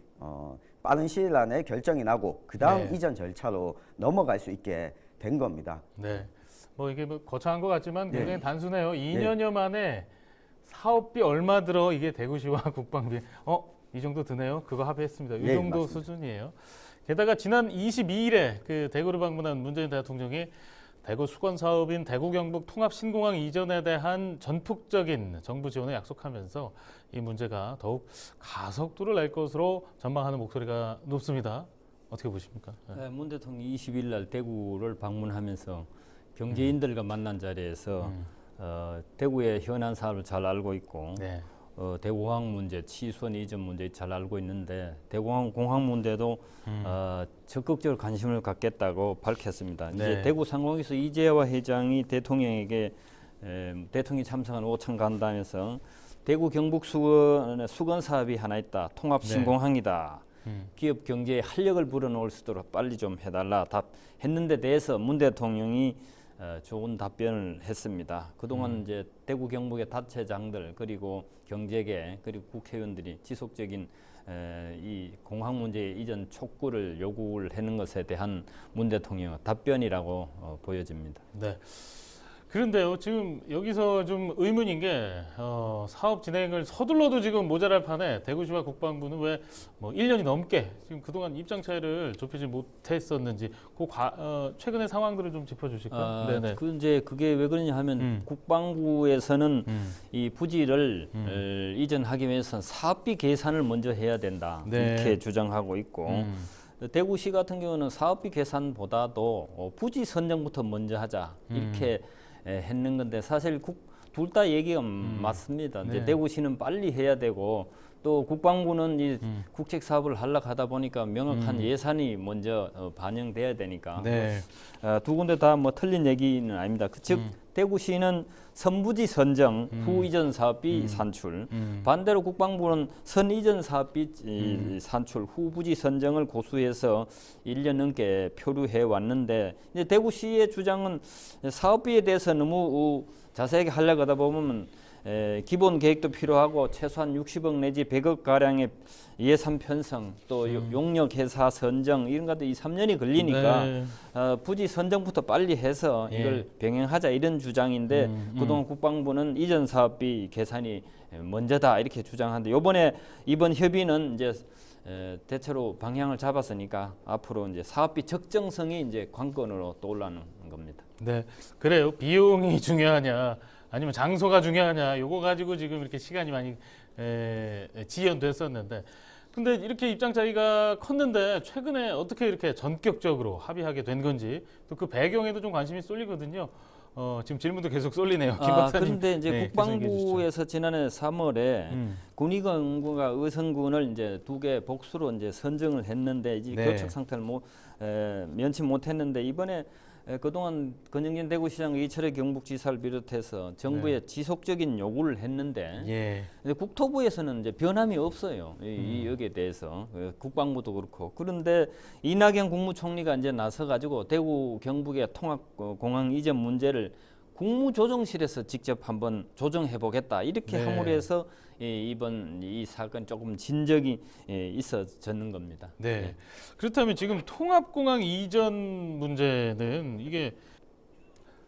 빠른 시일 안에 결정이 나고 그 다음 네. 이전 절차로 넘어갈 수 있게 된 겁니다. 네. 이게 거창한 것 같지만 네. 굉장히 단순해요. 2년여 만에 사업비 얼마 들어 이게 대구시와 국방비 이 정도 드네요. 그거 합의했습니다. 이 네, 정도 맞습니다. 수준이에요. 게다가 지난 22일에 대구를 방문한 문재인 대통령이 대구 수건 사업인 대구 경북 통합 신공항 이전에 대한 전폭적인 정부 지원을 약속하면서 이 문제가 더욱 가속도를 낼 것으로 전망하는 목소리가 높습니다. 어떻게 보십니까? 네, 문 대통령이 20일 날 대구를 방문하면서 경제인들과 만난 자리에서 대구의 현안 사업을 잘 알고 있고 네. 대구공항 문제, 취수원 이전 문제 잘 알고 있는데 대구공항 문제도 적극적으로 관심을 갖겠다고 밝혔습니다. 네. 이제 대구 상공에서 이재화 회장이 대통령에게 대통령이 참석한 오찬 간담회에서 대구 경북 수건 사업이 하나 있다. 통합 신공항이다. 기업 경제에 활력을 불어넣을 수 있도록 빨리 좀 해달라 답했는데 대해서 문 대통령이 좋은 답변을 했습니다. 그동안 이제 대구 경북의 단체장들 그리고 경제계 그리고 국회의원들이 지속적인 이 공항 문제 이전 촉구를 요구를 하는 것에 대한 문 대통령의 답변이라고 보여집니다. 네. 그런데요, 지금 여기서 좀 의문인 게 사업 진행을 서둘러도 지금 모자랄 판에 대구시와 국방부는 왜 뭐 1년이 넘게 지금 그동안 입장 차이를 좁히지 못했었는지 최근의 상황들을 좀 짚어주실까요? 네네. 그게 왜 그러냐 하면 국방부에서는 이 부지를 이전하기 위해서는 사업비 계산을 먼저 해야 된다 이렇게 주장하고 있고 대구시 같은 경우는 사업비 계산보다도 부지 선정부터 먼저 하자 이렇게 했는 건데 사실 둘 다 얘기가 맞습니다. 이제 대구시는 빨리 해야 되고 또 국방부는 이 국책 사업을 하려고 하다 보니까 명확한 예산이 먼저 반영돼야 되니까 두 군데 다 뭐 틀린 얘기는 아닙니다. 즉 대구시는 선부지 선정 후 이전 사업비 산출, 반대로 국방부는 선 이전 사업비 산출 후 부지 선정을 고수해서 1년 넘게 표류해 왔는데 이제 대구시의 주장은 사업비에 대해서 너무 자세하게 하려고 하다 보면 기본 계획도 필요하고 최소한 60억 내지 100억 가량의 예산 편성 또 용역 회사 선정 이런 것도 2~3년이 걸리니까 부지 선정부터 빨리 해서 이걸 병행하자 이런 주장인데 그동안 국방부는 이전 사업비 계산이 먼저다 이렇게 주장하는데 이번 협의는 이제 대체로 방향을 잡았으니까 앞으로 이제 사업비 적정성이 이제 관건으로 떠올라는 겁니다. 네, 그래요. 비용이 중요하냐 아니면 장소가 중요하냐 요거 가지고 지금 이렇게 시간이 많이 지연됐었는데 근데 이렇게 입장 차이가 컸는데 최근에 어떻게 이렇게 전격적으로 합의하게 된 건지 또 그 배경에도 좀 관심이 쏠리거든요. 지금 질문도 계속 쏠리네요. 김 박사님. 그런데 이제 국방부에서 지난해 3월에 군의군과 의성군을 이제 2개 복수로 이제 선정을 했는데 이제 교착 상태를 면치 못했는데 이번에 그동안 권영진 대구시장, 이철의 경북지사를 비롯해서 정부에 지속적인 요구를 했는데 국토부에서는 이제 변함이 없어요. 여기에 대해서 국방부도 그렇고 그런데 이낙연 국무총리가 이제 나서 가지고 대구 경북의 통합공항 이전 문제를 국무조정실에서 직접 한번 조정해 보겠다 이렇게 함으로 해서 이번 이 사건 조금 진적이 있어졌는 겁니다. 네. 그렇다면 지금 통합공항 이전 문제는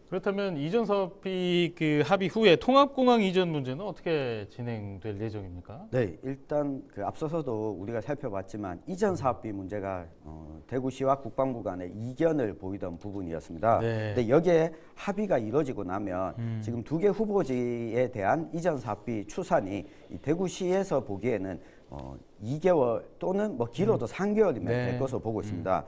그렇다면 이전 사업비 그 합의 후에 통합공항 이전 문제는 어떻게 진행될 예정입니까? 네, 일단 앞서서도 우리가 살펴봤지만 이전 사업비 문제가 대구시와 국방부 간의 이견을 보이던 부분이었습니다. 근데 여기에 합의가 이루어지고 나면 지금 2개 후보지에 대한 이전 사업비 추산이 대구시에서 보기에는 2개월 또는 뭐 길어도 3개월이면 될 것으로 보고 있습니다.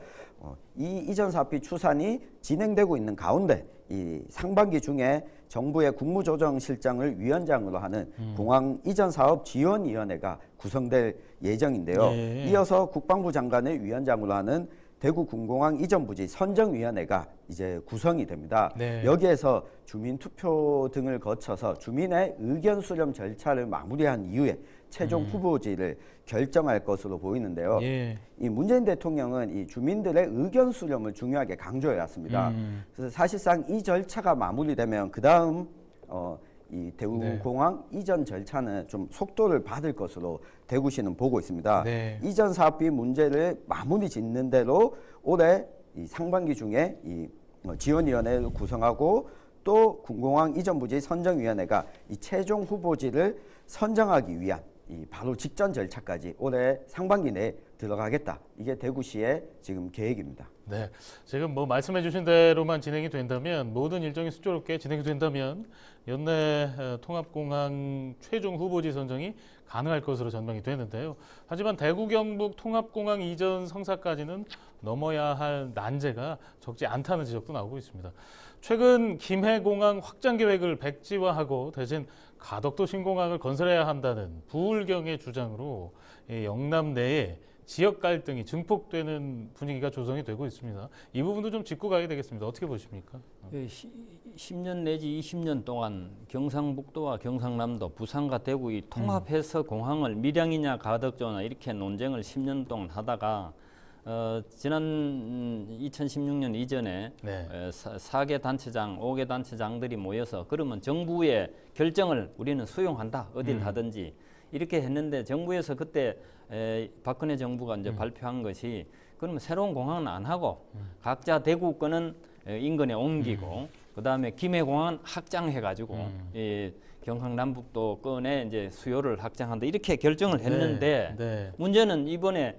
이 이전 사업비 추산이 진행되고 있는 가운데 이 상반기 중에 정부의 국무조정실장을 위원장으로 하는 공항 이전 사업 지원위원회가 구성될 예정인데요. 이어서 국방부 장관을 위원장으로 하는 대구 군공항 이전 부지 선정위원회가 이제 구성이 됩니다. 여기에서 주민 투표 등을 거쳐서 주민의 의견 수렴 절차를 마무리한 이후에 최종 후보지를 결정할 것으로 보이는데요. 이 문재인 대통령은 이 주민들의 의견 수렴을 중요하게 강조해 왔습니다. 그래서 사실상 이 절차가 마무리되면 그 다음 이 대구공항 이전 절차는 좀 속도를 받을 것으로 대구시는 보고 있습니다. 이전 사업비 문제를 마무리 짓는 대로 올해 이 상반기 중에 이 지원위원회를 구성하고 또 군공항 이전 부지 선정위원회가 이 최종 후보지를 선정하기 위한 이 바로 직전 절차까지 올해 상반기 내에 들어가겠다. 이게 대구시의 지금 계획입니다. 네, 지금 뭐 말씀해주신 대로만 진행이 된다면 모든 일정이 순조롭게 진행이 된다면 연내 통합공항 최종 후보지 선정이 가능할 것으로 전망이 되는데요. 하지만 대구 경북 통합공항 이전 성사까지는 넘어야 할 난제가 적지 않다는 지적도 나오고 있습니다. 최근 김해공항 확장 계획을 백지화하고 대신 가덕도 신공항을 건설해야 한다는 부울경의 주장으로 영남 내에 지역 갈등이 증폭되는 분위기가 조성이 되고 있습니다. 이 부분도 좀 짚고 가야 되겠습니다. 어떻게 보십니까? 10년 내지 20년 동안 경상북도와 경상남도, 부산과 대구 이 통합해서 공항을 밀양이냐 가덕조나 이렇게 논쟁을 10년 동안 하다가 지난 2016년 이전에 4개 단체장, 5개 단체장들이 모여서 그러면 정부의 결정을 우리는 수용한다. 어딜 하든지 이렇게 했는데 정부에서 그때 박근혜 정부가 이제 발표한 것이 그러면 새로운 공항은 안 하고 각자 대구 거는 인근에 옮기고 그다음에 김해공항은 확장해가지고 이 경상남북도 건에 이제 수요를 확장한다 이렇게 결정을 했는데 네. 문제는 이번에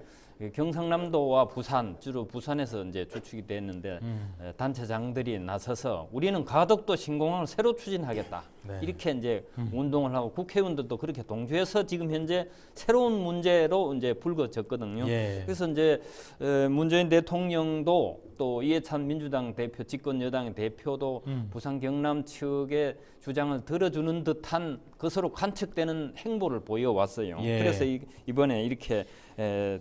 경상남도와 부산 주로 부산에서 이제 주축이 됐는데 단체장들이 나서서 우리는 가덕도 신공항을 새로 추진하겠다 네. 이렇게 이제 운동을 하고 국회의원들도 그렇게 동조해서 지금 현재 새로운 문제로 이제 불거졌거든요. 예. 그래서 이제 문재인 대통령도 또 이해찬 민주당 대표 집권 여당의 대표도 부산 경남 측의 주장을 들어주는 듯한 것으로 관측되는 행보를 보여왔어요. 예. 그래서 이번에 이렇게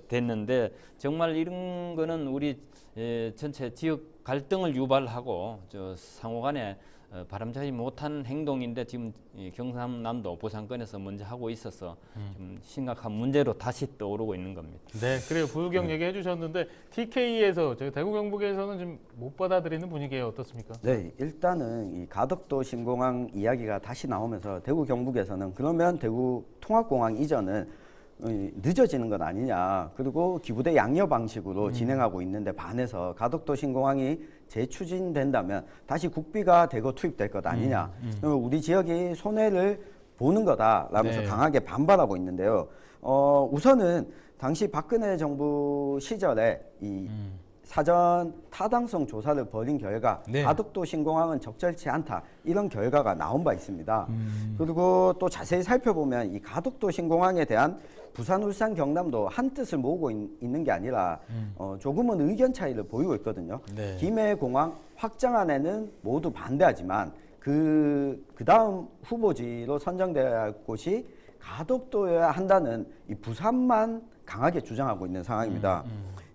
됐는데 정말 이런 거는 우리 전체 지역 갈등을 유발하고 상호간에 바람직하지 못한 행동인데 지금 경상남도 부산권에서 먼저 하고 있어서 좀 심각한 문제로 다시 떠오르고 있는 겁니다. 네, 그래요. 부울경 얘기해 주셨는데 TK에서 저희 대구 경북에서는 좀 못 받아들이는 분위기예요. 어떻습니까? 네, 일단은 이 가덕도 신공항 이야기가 다시 나오면서 대구 경북에서는 그러면 대구 통합공항 이전은 늦어지는 것 아니냐. 그리고 기부대 양여 방식으로 진행하고 있는데 반해서 가덕도 신공항이 재추진된다면 다시 국비가 대거 투입될 것 아니냐. 우리 지역이 손해를 보는 거다라면서 네. 강하게 반발하고 있는데요. 우선은 당시 박근혜 정부 시절에 이 사전 타당성 조사를 벌인 결과 네. 가덕도 신공항은 적절치 않다 이런 결과가 나온 바 있습니다. 그리고 또 자세히 살펴보면 이 가덕도 신공항에 대한 부산, 울산, 경남도 한 뜻을 모으고 있는 게 아니라 조금은 의견 차이를 보이고 있거든요. 네. 김해공항 확장안에는 모두 반대하지만 그 다음 후보지로 선정되어야 할 곳이 가덕도여야 한다는 이 부산만 강하게 주장하고 있는 상황입니다.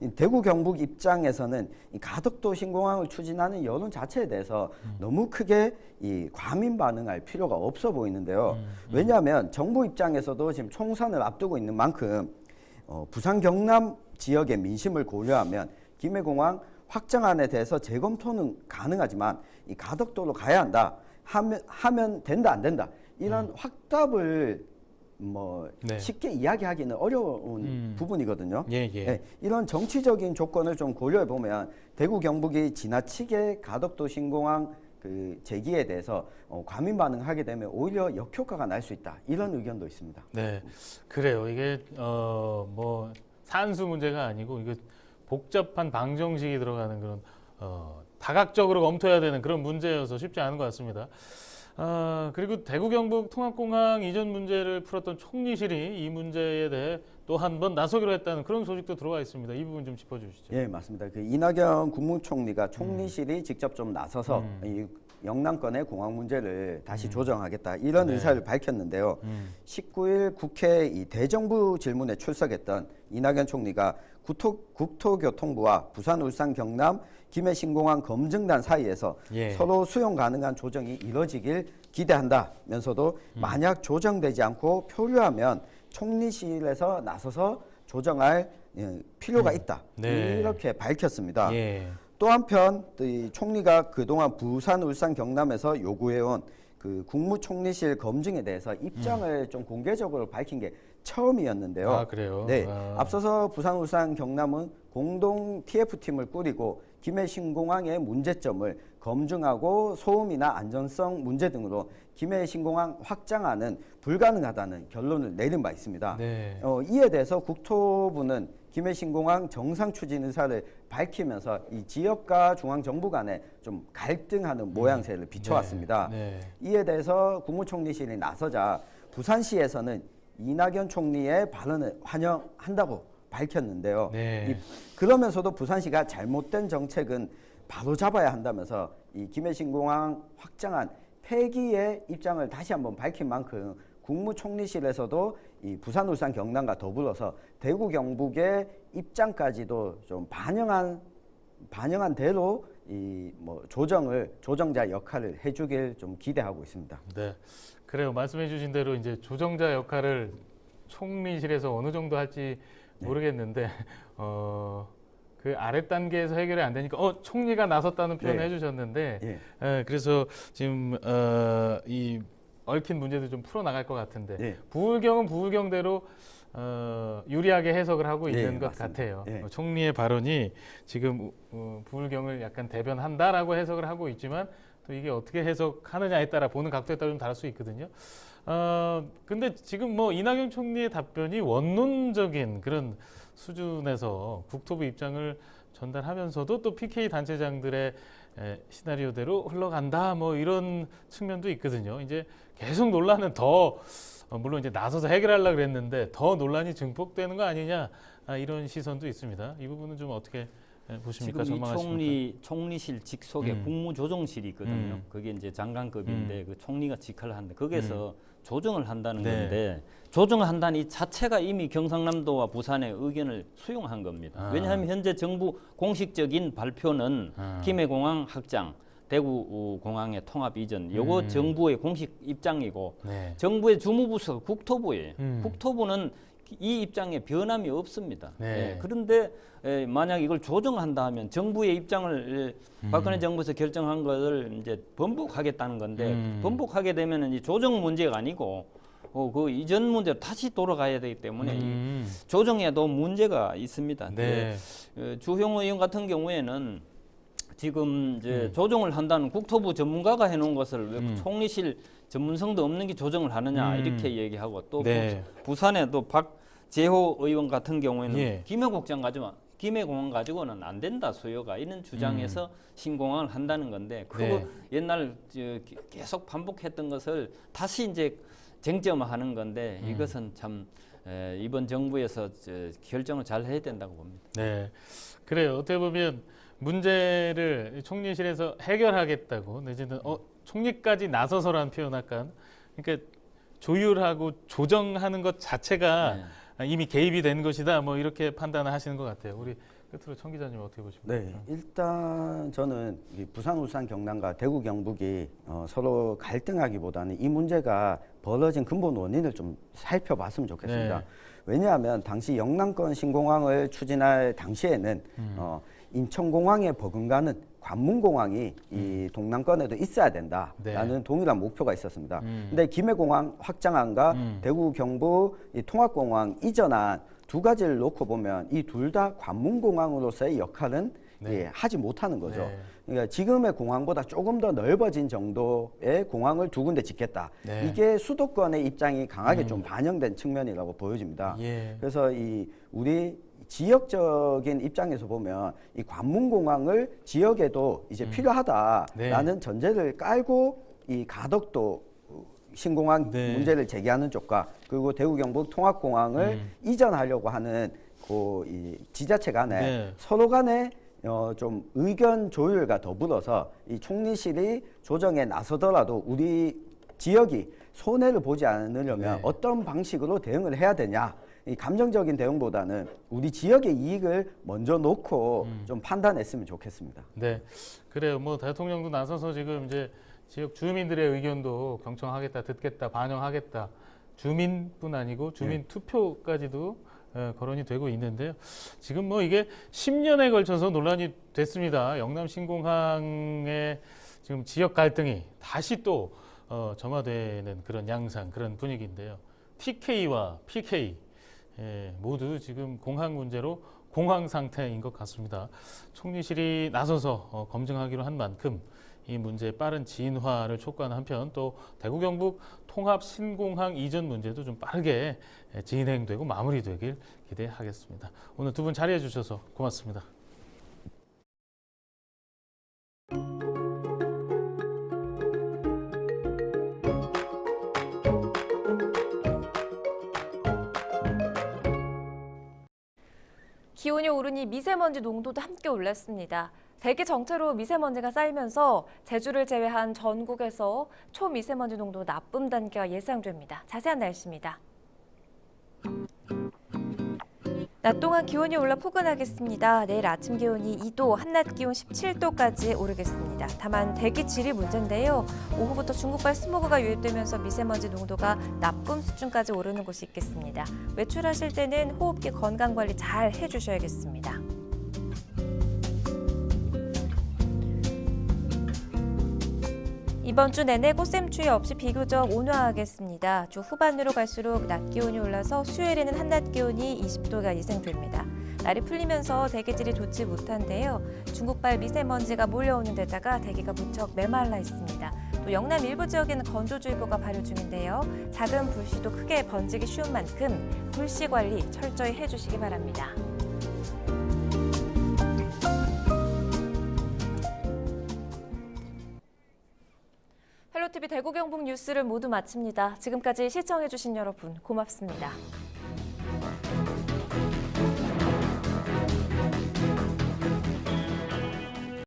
이 대구 경북 입장에서는 이 가덕도 신공항을 추진하는 여론 자체에 대해서 너무 크게 이 과민 반응할 필요가 없어 보이는데요. 왜냐하면 정부 입장에서도 지금 총선을 앞두고 있는 만큼 부산 경남 지역의 민심을 고려하면 김해공항 확장안에 대해서 재검토는 가능하지만 이 가덕도로 가야 한다 하면 된다 안 된다 이런 확답을 네. 쉽게 이야기하기는 어려운 부분이거든요. 예, 예. 네, 이런 정치적인 조건을 좀 고려해 보면 대구 경북이 지나치게 가덕도 신공항 그 제기에 대해서 과민 반응하게 되면 오히려 역효과가 날 수 있다 이런 의견도 있습니다. 네, 그래요. 이게 뭐 산수 문제가 아니고 이거 복잡한 방정식이 들어가는 그런 다각적으로 검토해야 되는 그런 문제여서 쉽지 않은 것 같습니다. 그리고 대구 경북 통합공항 이전 문제를 풀었던 총리실이 이 문제에 대해 또 한 번 나서기로 했다는 그런 소식도 들어와 있습니다. 이 부분 좀 짚어주시죠. 예, 맞습니다. 그 이낙연 국무총리가 총리실이 직접 좀 나서서 이 영남권의 공항 문제를 다시 조정하겠다 이런 네. 의사를 밝혔는데요. 19일 국회 이 대정부 질문에 출석했던 이낙연 총리가 국토교통부와 부산, 울산, 경남, 김해 신공항 검증단 사이에서 예. 서로 수용 가능한 조정이 이뤄지길 기대한다면서도 만약 조정되지 않고 표류하면 총리실에서 나서서 조정할 필요가 있다. 네. 이렇게 밝혔습니다. 예. 또 한편 이 총리가 그동안 부산, 울산, 경남에서 요구해온 그 국무총리실 검증에 대해서 입장을 좀 공개적으로 밝힌 게 처음이었는데요. 아, 그래요? 네. 아. 앞서서 부산, 울산, 경남은 공동 TF팀을 꾸리고 김해 신공항의 문제점을 검증하고 소음이나 안전성 문제 등으로 김해 신공항 확장안은 불가능하다는 결론을 내린 바 있습니다. 네. 이에 대해서 국토부는 김해 신공항 정상 추진 의사를 밝히면서 이 지역과 중앙정부 간에 좀 갈등하는 모양새를 비춰왔습니다. 네. 이에 대해서 국무총리실이 나서자 부산시에서는 이낙연 총리의 발언을 환영한다고 밝혔는데요. 네. 그러면서도 부산시가 잘못된 정책은 바로 잡아야 한다면서 이 김해 신공항 확장안 폐기의 입장을 다시 한번 밝힌 만큼 국무총리실에서도 이 부산, 울산, 경남과 더불어서 대구, 경북의 입장까지도 좀 반영한 대로 이 뭐 조정자 역할을 해주길 좀 기대하고 있습니다. 네, 그래요. 말씀해주신 대로 이제 조정자 역할을 총리실에서 어느 정도 할지 모르겠는데 그 아래 단계에서 해결이 안 되니까 총리가 나섰다는 표현을 네. 해주셨는데 예. 그래서 지금 이 얽힌 문제도 좀 풀어 나갈 것 같은데 네. 부울경은 부울경대로 유리하게 해석을 하고 있는 네, 것 맞습니다. 같아요. 네. 총리의 발언이 지금 부울경을 약간 대변한다라고 해석을 하고 있지만 또 이게 어떻게 해석하느냐에 따라 보는 각도에 따라 좀 다를 수 있거든요. 근데 지금 뭐 이낙연 총리의 답변이 원론적인 그런 수준에서 국토부 입장을 전달하면서도 또 PK 단체장들의 시나리오대로 흘러간다 뭐 이런 측면도 있거든요. 이제 계속 논란은 더 물론 이제 나서서 해결하려고 그랬는데 더 논란이 증폭되는 거 아니냐 이런 시선도 있습니다. 이 부분은 좀 어떻게 보십니까? 지금 이 전망하십니까? 총리실 직속에 국무조정실이 있거든요. 그게 이제 장관급인데 그 총리가 직할을 하는데 거기에서 조정을 한다는 건데 조정을 한다는 이 자체가 이미 경상남도와 부산의 의견을 수용한 겁니다. 왜냐하면 현재 정부 공식적인 발표는 김해공항 확장, 대구 공항의 통합 이전, 요거 정부의 공식 입장이고 정부의 주무부서가 국토부예요. 국토부는 이 입장에 변함이 없습니다. 그런데 만약 이걸 조정한다 하면 정부의 입장을 박근혜 정부에서 결정한 것을 이제 번복하겠다는 건데 번복하게 되면은 이 조정 문제가 아니고 그 이전 문제로 다시 돌아가야 되기 때문에 이 조정에도 문제가 있습니다. 주홍 의원 같은 경우에는 지금 이제 조정을 한다는 국토부 전문가가 해놓은 것을 왜 총리실 전문성도 없는 게 조정을 하느냐 이렇게 얘기하고 또 부산에 또 박재호 의원 같은 경우에는 김해공항 가지고는 안 된다 수요가 이런 주장에서 신공항을 한다는 건데 그거 옛날 계속 반복했던 것을 다시 이제 쟁점화하는 건데 이것은 참 이번 정부에서 결정을 잘 해야 된다고 봅니다. 네, 그래요. 어떻게 보면 문제를 총리실에서 해결하겠다고 내지는 총리까지 나서서라는 표현 약간 그러니까 조율하고 조정하는 것 자체가 이미 개입이 된 것이다 뭐 이렇게 판단을 하시는 것 같아요. 우리 끝으로 청 기자님 어떻게 보십니까? 네, 일단 저는 부산, 울산, 경남과 대구, 경북이 서로 갈등하기보다는 이 문제가 벌어진 근본 원인을 좀 살펴봤으면 좋겠습니다. 왜냐하면 당시 영남권 신공항을 추진할 당시에는 인천공항에 버금가는 관문공항이 이 동남권에도 있어야 된다라는 동일한 목표가 있었습니다. 근데 김해공항 확장안과 대구, 경북 이 통합공항 이전안 두 가지를 놓고 보면 이 둘 다 관문공항으로서의 역할은 하지 못하는 거죠. 그러니까 지금의 공항보다 조금 더 넓어진 정도의 공항을 두 군데 짓겠다. 이게 수도권의 입장이 강하게 좀 반영된 측면이라고 보여집니다. 그래서 이 우리 지역적인 입장에서 보면 이 관문공항을 지역에도 이제 필요하다라는 전제를 깔고 이 가덕도 신공항 문제를 제기하는 쪽과 그리고 대구 경북 통합공항을 이전하려고 하는 이 지자체 간에 서로 간에 좀 의견 조율과 더불어서 이 총리실이 조정에 나서더라도 우리 지역이 손해를 보지 않으려면 어떤 방식으로 대응을 해야 되냐. 이 감정적인 대응보다는 우리 지역의 이익을 먼저 놓고 좀 판단했으면 좋겠습니다. 네, 그래요. 뭐 대통령도 나서서 지금 이제 지역 주민들의 의견도 경청하겠다, 듣겠다, 반영하겠다. 주민뿐 아니고 주민 투표까지도 거론이 되고 있는데요. 지금 뭐 이게 10년에 걸쳐서 논란이 됐습니다. 영남 신공항의 지금 지역 갈등이 다시 또 점화되는 그런 양상, 그런 분위기인데요. TK와 PK 모두 지금 공항 문제로 공황 상태인 것 같습니다. 총리실이 나서서 검증하기로 한 만큼 이 문제의 빠른 진화를 촉구하는 한편 또 대구 경북 통합 신공항 이전 문제도 좀 빠르게 진행되고 마무리되길 기대하겠습니다. 오늘 두 분 자리해 주셔서 고맙습니다. 기온이 오르니 미세먼지 농도도 함께 올랐습니다. 대기 정체로 미세먼지가 쌓이면서 제주를 제외한 전국에서 초미세먼지 농도 나쁨 단계가 예상됩니다. 자세한 날씨입니다. 낮 동안 기온이 올라 포근하겠습니다. 내일 아침 기온이 2도, 한낮 기온 17도까지 오르겠습니다. 다만 대기질이 문제인데요. 오후부터 중국발 스모그가 유입되면서 미세먼지 농도가 나쁨 수준까지 오르는 곳이 있겠습니다. 외출하실 때는 호흡기 건강관리 잘 해주셔야겠습니다. 이번 주 내내 꽃샘추위 없이 비교적 온화하겠습니다. 주 후반으로 갈수록 낮 기온이 올라서 수요일에는 한낮 기온이 20도가 예상됩니다. 날이 풀리면서 대기질이 좋지 못한데요. 중국발 미세먼지가 몰려오는 데다가 대기가 무척 메말라 있습니다. 또 영남 일부 지역에는 건조주의보가 발효 중인데요. 작은 불씨도 크게 번지기 쉬운 만큼 불씨 관리 철저히 해주시기 바랍니다. 헬로티비 대구 경북 뉴스를 모두 마칩니다. 지금까지 시청해주신 여러분 고맙습니다.